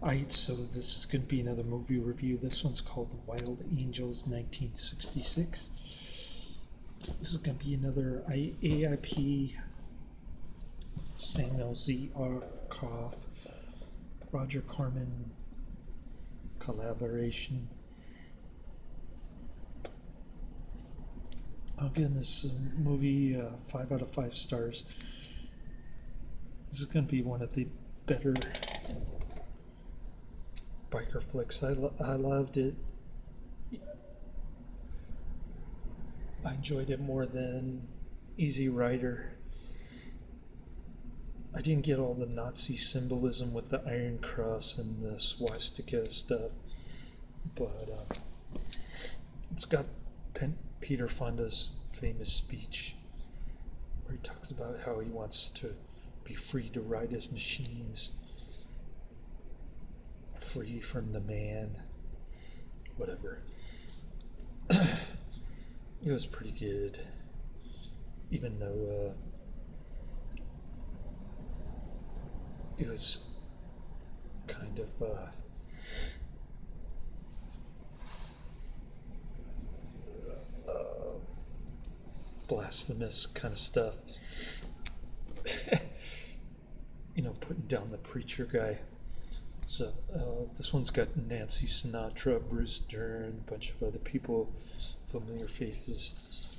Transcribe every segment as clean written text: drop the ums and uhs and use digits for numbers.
Alright, so this is going to be another movie review. This one's called Wild Angels 1966. This is going to be another AIP, Samuel Z. R. Koff, Roger Corman collaboration. I'll give this movie 5 out of 5 stars. This is going to be one of the better biker flicks. I loved it. I enjoyed it more than Easy Rider. I didn't get all the Nazi symbolism with the Iron Cross and the swastika stuff, but it's got Peter Fonda's famous speech where he talks about how he wants to be free to ride his machines, free from the man, whatever. It was pretty good, even though it was kind of blasphemous kind of stuff. You know, putting down the preacher guy. So this one's got Nancy Sinatra, Bruce Dern, a bunch of other people, familiar faces.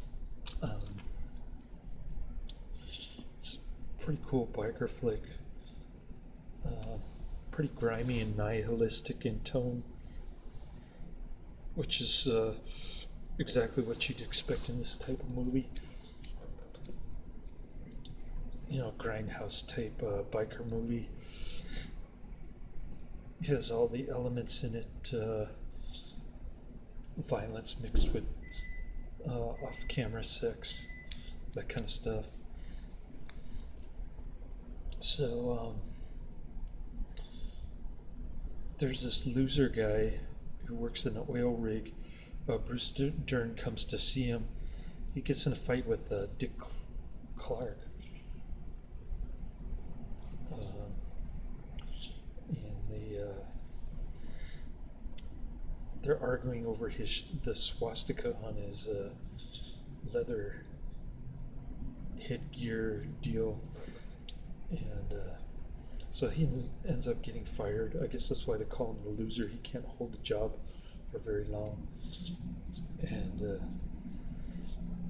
It's a pretty cool biker flick. Pretty grimy and nihilistic in tone, which is exactly what you'd expect in this type of movie. You know, grindhouse type biker movie. It has all the elements in it, violence mixed with off-camera sex, that kind of stuff. So there's this loser guy who works in an oil rig. Bruce Dern comes to see him. He gets in a fight with Dick Clark. They're arguing over the swastika on his leather headgear deal, and so he ends up getting fired. I guess that's why they call him the loser. He can't hold a job for very long, and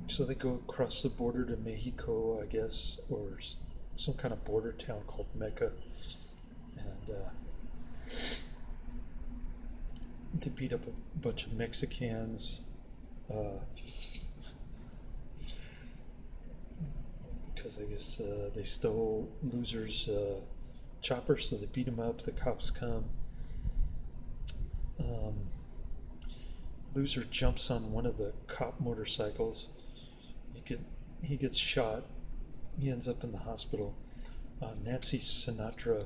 so they go across the border to Mexico, I guess, or some kind of border town called Mecca, and they beat up a bunch of Mexicans because I guess they stole Loser's chopper, so they beat him up. The cops come. Loser jumps on one of the cop motorcycles. He gets shot. He ends up in the hospital. Nancy Sinatra,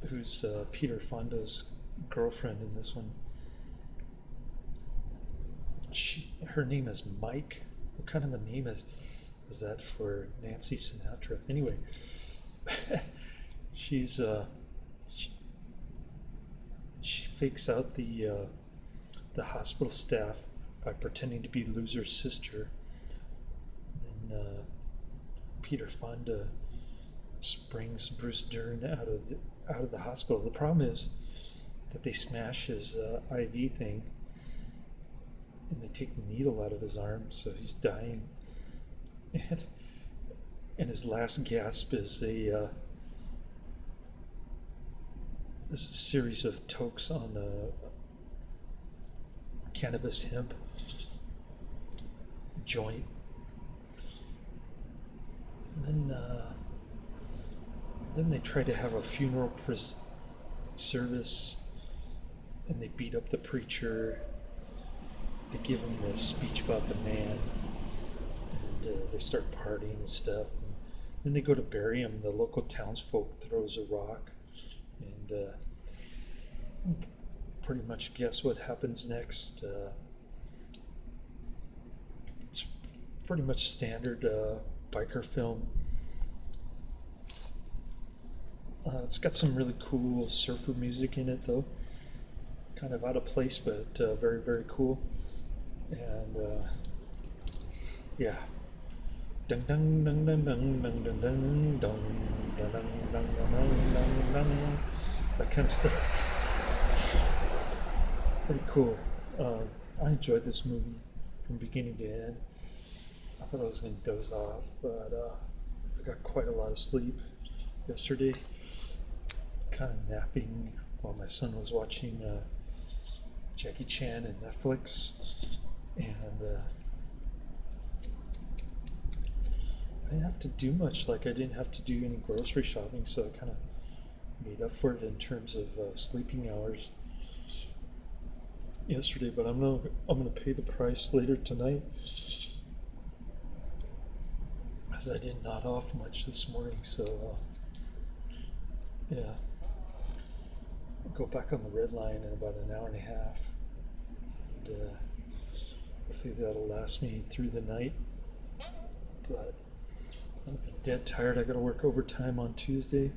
who's Peter Fonda's girlfriend in this one, her name is Mike. What kind of a name is that for Nancy Sinatra? Anyway, she fakes out the hospital staff by pretending to be Loser's sister. Then Peter Fonda springs Bruce Dern out of the hospital. The problem is that they smash his IV thing, and they take the needle out of his arm, so he's dying. And his last gasp is a series of tokes on a cannabis hemp joint. And then they try to have a funeral service, and they beat up the preacher. They give him the speech about the man, and they start partying and stuff. And then they go to bury him. The local townsfolk throws a rock, and pretty much guess what happens next. It's pretty much standard biker film. It's got some really cool surfer music in it, though. Kind of out of place, but very, very cool. And yeah. Dun dun dun dun dun dun dun dun dun dun dun dun dun dun dun, that kind of stuff. Pretty cool. I enjoyed this movie from beginning to end. I thought I was going to doze off, but I got quite a lot of sleep yesterday. Kind of napping while my son was watching Jackie Chan and Netflix, and I didn't have to do much. Like, I didn't have to do any grocery shopping, so I kind of made up for it in terms of sleeping hours yesterday. But I'm gonna pay the price later tonight, as I did not off much this morning. So yeah, I'll go back on the red line in about an hour and a half, and hopefully that'll last me through the night. But I'm dead tired. I got to work overtime on Tuesday.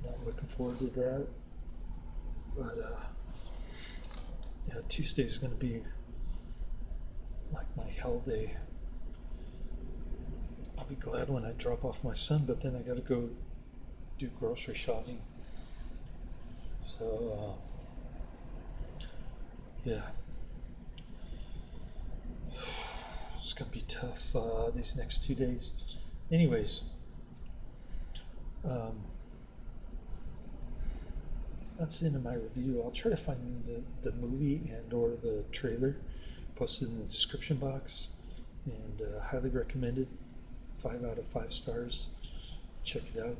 Not looking forward to that. But yeah, Tuesday's going to be like my hell day. I'll be glad when I drop off my son, but then I got to go do grocery shopping. So yeah, it's going to be tough these next 2 days. Anyways, that's the end of my review. I'll try to find the movie and or the trailer posted in the description box, and highly recommended. 5 out of 5 stars. Check it out.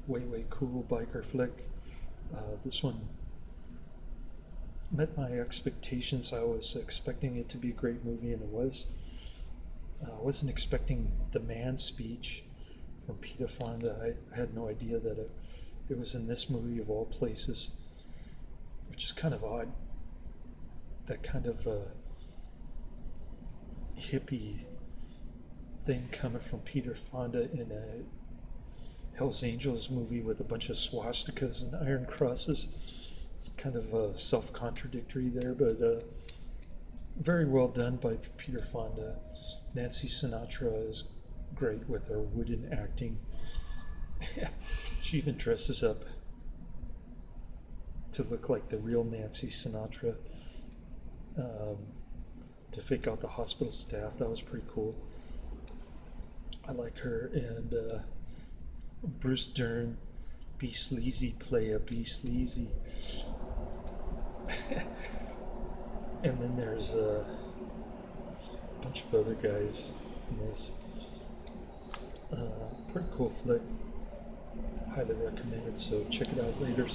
Way cool biker flick. This one met my expectations. I was expecting it to be a great movie, and it was. I wasn't expecting the man speech from Peter Fonda. I had no idea that it was in this movie of all places, which is kind of odd. That kind of hippie thing coming from Peter Fonda in a Hell's Angels movie with a bunch of swastikas and iron crosses. It's kind of self-contradictory there, but very well done by Peter Fonda. Nancy Sinatra is great with her wooden acting. She even dresses up to look like the real Nancy Sinatra to fake out the hospital staff. That was pretty cool. I like her. And Bruce Dern, be sleazy, playa, be sleazy. And then there's a bunch of other guys in this. Pretty cool flick. Highly recommend it, so check it out later.